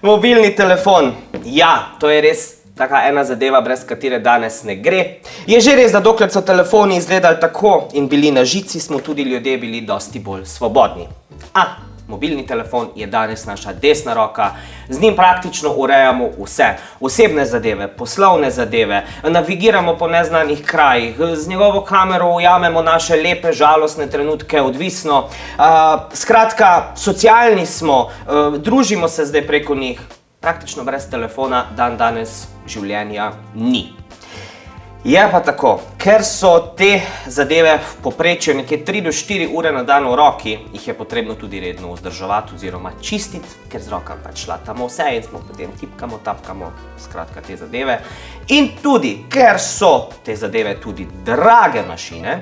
Mobilni telefon. Ja, to je res taka ena zadeva, brez katere danes ne gre. Je že res, da dokler so telefoni izgledali tako in bili na žici, smo tudi ljudje bili dosti bolj svobodni. Mobilni telefon je danes naša desna roka, z njim praktično urejamo vse. Osebne zadeve, poslovne zadeve, navigiramo po neznanih krajih, z njegovo kamero ujamemo naše lepe, žalostne trenutke, odvisno. Skratka, socialni smo, družimo se zdaj preko njih. Praktično brez telefona danes življenja ni. Je pa tako, ker so te zadeve v povprečju nekje 3 do 4 ure na dan v roki, jih je potrebno tudi redno vzdrževati oziroma čistiti, ker z rokam pač šlatamo vse in smo potem tipkamo, tapkamo, skratka te zadeve. In tudi, ker so te zadeve tudi drage mašine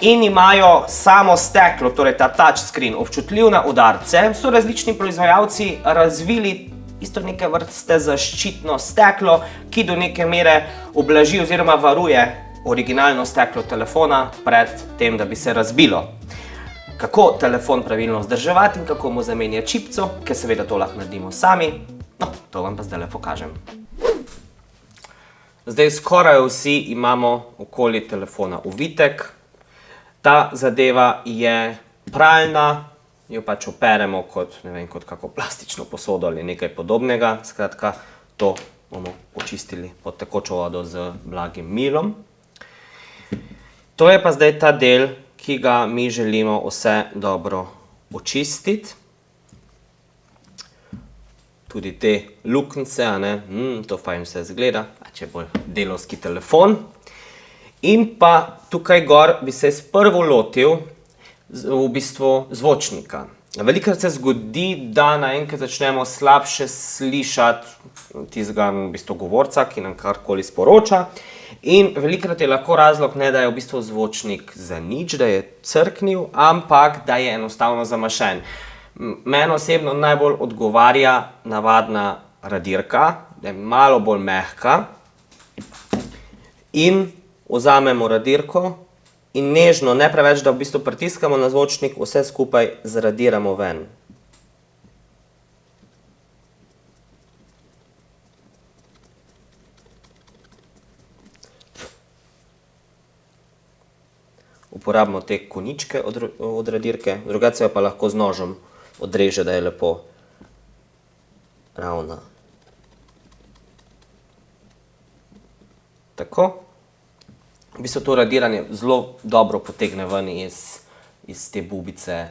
in imajo samo steklo, torej ta touchscreen, občutljiv na udarce, so različni proizvajalci razvili isto neke vrste zaščitno steklo, ki do neke mere ublaži oziroma varuje originalno steklo telefona pred tem, da bi se razbilo. Kako telefon pravilno vzdrževati in kako mu zamenjati čipco, ker seveda to lahko naredimo sami, no, to vam pa zdajle pokažem. Zdaj skoraj vsi imamo okoli telefona uvitek. Ta zadeva je pralna, jo pač operemo kot, ne vem, kot kako plastično posodo ali nekaj podobnega. Skratka, to bomo počistili pod tekočo vodo z blagim milom. To je pa zdaj ta del, ki ga mi želimo vse dobro očistiti. Tudi te luknjice, to fajn vse zgleda, pač je bolj delovski telefon. In pa tukaj gor bi se sprvo lotil v bistvu zvočnika. Velikokrat se zgodi, da naenkrat začnemo slabše slišati tistega v bistvu govorca, ki nam karkoli sporoča. In velikokrat je lahko razlog ne, da je v bistvu zvočnik zanič, da je crknil, ampak da je enostavno zamašen. Meni osebno najbolj odgovarja navadna radirka, da je malo bolj mehka. In vzamemo radirko in nežno, ne preveč, da v bistvu pritiskamo na zvočnik, vse skupaj zradiramo ven. Uporabimo te koničke od radirke, drugače pa lahko z nožem odreže, da je lepo ravna. Tako. V bistvu to radiranje zelo dobro potegne ven iz te bubice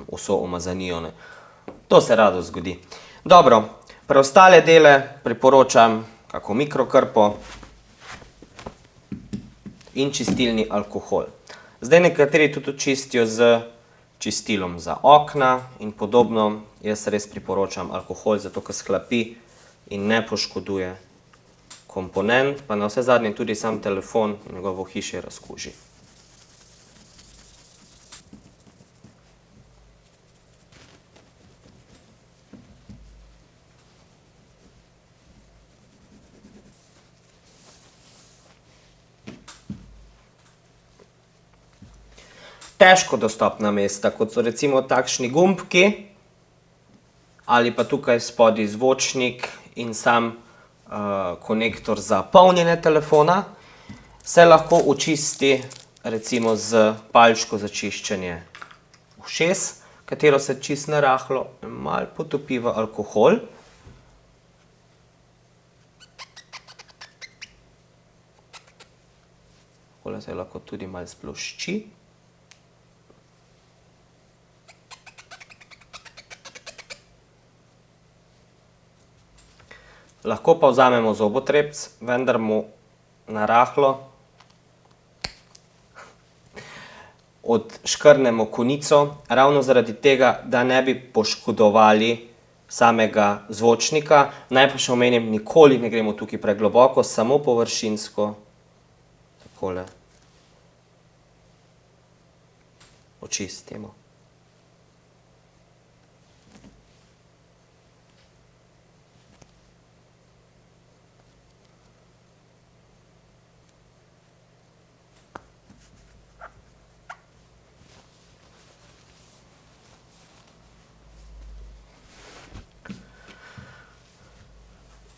vso umazanijo. To se rado zgodi. Dobro, preostale dele priporočam kako mikrokrpo in čistilni alkohol. Zdaj nekateri tudi čistijo z čistilom za okna in podobno. Jaz res priporočam alkohol, zato ker shlapi in ne poškoduje komponent, pa na vse zadnje tudi sam telefon in njegovo hišje razkuži. Težko dostopna mesta, kot so recimo takšni gumbki ali pa tukaj spodaj zvočnik in sam konektor za polnjenje telefona, se lahko očisti recimo z palčko za čiščenje ušes, katero se čisto narahlo malo potopi v alkohol. Takole se lahko tudi malo splošči. Lahko pa vzamemo zobotrebc, vendar mu narahlo odškrnemo konico, ravno zaradi tega, da ne bi poškodovali samega zvočnika. Naj pa še omenim, nikoli ne gremo tukaj pregloboko, samo površinsko, takole, očistimo.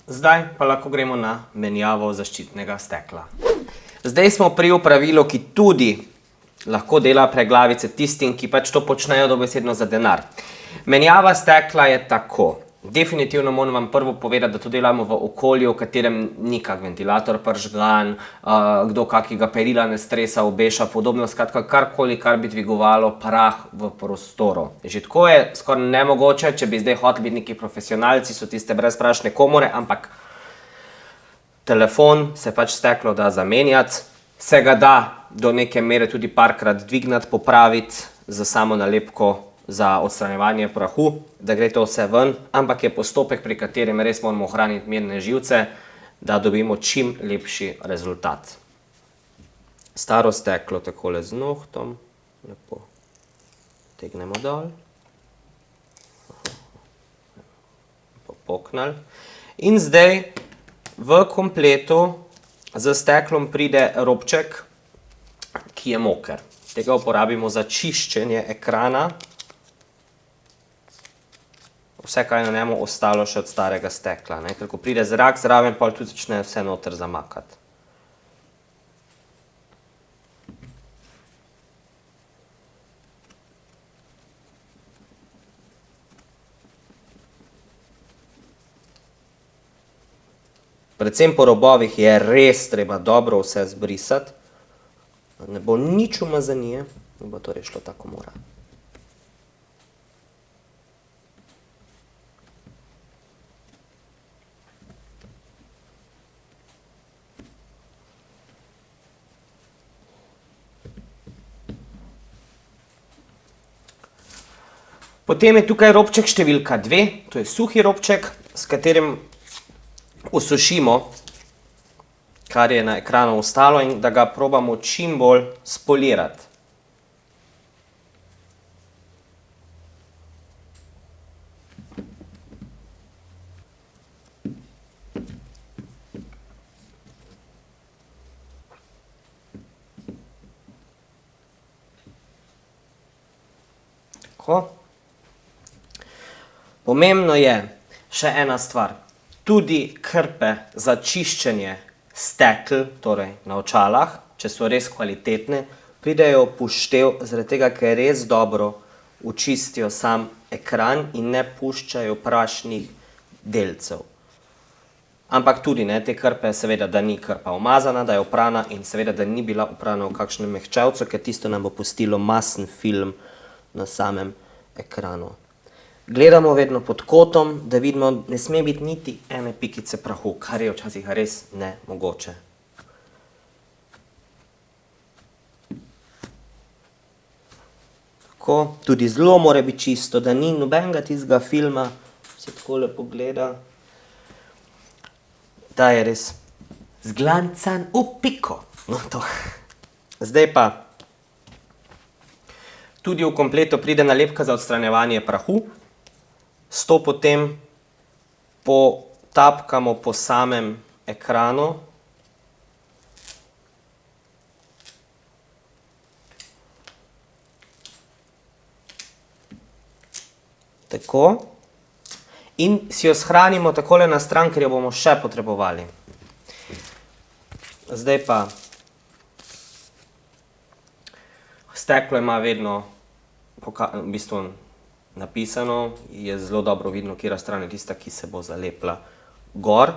Zdaj pa lahko gremo na menjavo zaščitnega stekla. Zdaj smo pri opravilu, ki tudi lahko dela preglavice tistim, ki pač to počnejo dobesedno za denar. Menjava stekla je tako. Definitivno moram vam prvo povedati, da to delamo v okolju, v katerem ni kak ventilator pržgan, kdo kakega perila ne stresa, obeša, podobno, skratka karkoli, kar bi dvigovalo prah v prostoru. Že tako je skoraj nemogoče, če bi zdaj hoteli biti neki profesionalci, so tiste brezprašne komore, ampak telefon se pač steklo da zamenjati, se ga da do neke mere tudi parkrat dvignati, popraviti za samo nalepko za odstranjevanje prahu, da gre to vse ven, ampak je postopek, pri katerem res moramo ohraniti mirne živce, da dobimo čim lepši rezultat. Staro steklo takole z nohtom, lepo tegnemo dol, popoknali. In zdaj v kompletu z steklom pride robček, ki je moker. Tega uporabimo za čiščenje ekrana. Vse, kaj je na njemu ostalo še od starega stekla. Ker ko pride zrak zraven, pa tudi začne vse noter zamakati. Predvsem po robovih je res treba dobro vse zbrisati. Ne bo nič umazanije, ne bo to res šlo tako mora. Potem je tukaj robček številka 2, to je suhi robček, s katerim usušimo, kar je na ekranu ostalo in da ga probamo čim bolj spolirati. Tako. Pomembno je še ena stvar, tudi krpe za čiščenje stekel, torej na očalah, če so res kvalitetne, pridejo v poštev, zaradi tega, ker res dobro očistijo sam ekran in ne puščajo prašnih delcev. Ampak tudi te krpe, seveda, da ni krpa umazana, da je oprana in seveda, da ni bila oprana v kakšnem mehčavcu, ker tisto nam bo pustilo masen film na samem ekranu. Gledamo vedno pod kotom, da vidimo, ne sme biti niti ene pikice prahu, kar je včasih res nemogoče. Tako, tudi zelo mora biti čisto, da ni nobenega tistega filma, se takole pogleda, da je res zglancan v piko. No, to. Zdaj pa, tudi v kompletu pride nalepka za odstranjevanje prahu. S to potem potapkamo po samem ekranu. Tako. In si jo shranimo takole na stran, ker jo bomo še potrebovali. Zdaj pa, steklo ima vedno v bistvu napisano, je zelo dobro vidno, katera stran je tista, ki se bo zalepila gor.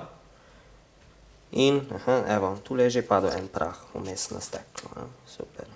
In, evo, tule je že padel en prah vmes na steklo. Super.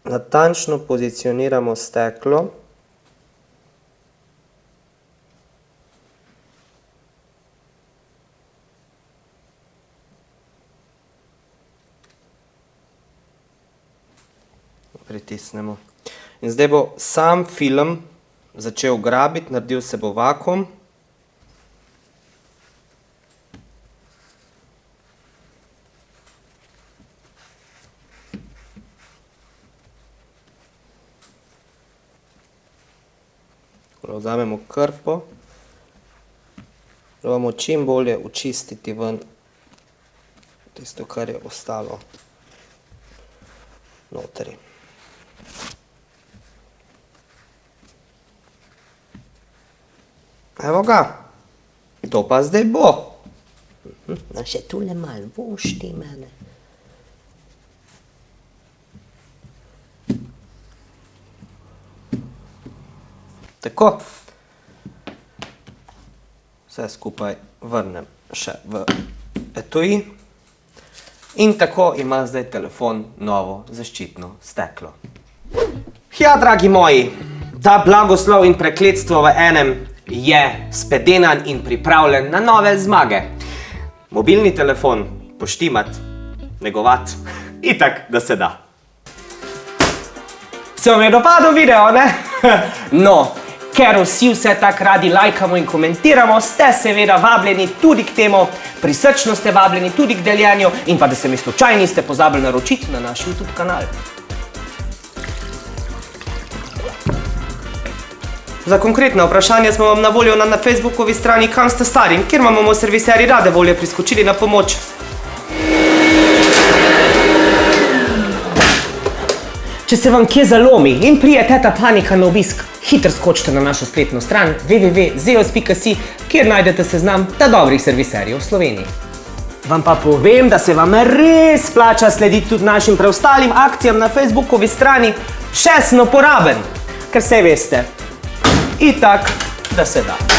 Natančno pozicioniramo steklo. pritisnemo. In zdaj bo sam film začel grabiti, naredil se bo vakuum. Vzamemo krpo, probamo čim bolje očistiti ven tisto, kar je ostalo notri. Evo ga, to pa zdaj bo. No, še tule malo vošti mene. Tako. Vse skupaj vrnem še v etui. In tako ima zdaj telefon novo zaščitno steklo. Ja, dragi moji, ta blagoslov in prekletstvo v enem je spedenan in pripravljen na nove zmage. Mobilni telefon poštimat, negovat, itak, da se da. Se vam je dopadel video, ne? No, ker vsi vse tak radi lajkamo in komentiramo, ste seveda vabljeni tudi k temu, prisrčno ste vabljeni tudi k deljenju in pa da se mi slučajno niste pozabili naročiti na naš YouTube kanal. Za konkretne vprašanja smo vam na voljo na Facebookovi strani Kam ste stari, kjer vam bomo serviseri rade volje priskočili na pomoč. Če se vam kje zalomi in prije teta panika na obisk, hitro skočite na našo spletno stran www.zeos.si, kjer najdete seznam dobrih serviserjev v Sloveniji. Vam pa povem, da se vam res splača slediti tudi našim preostalim akcijam na Facebookovi strani, še sem uporaben, ker saj veste, itak, da se da.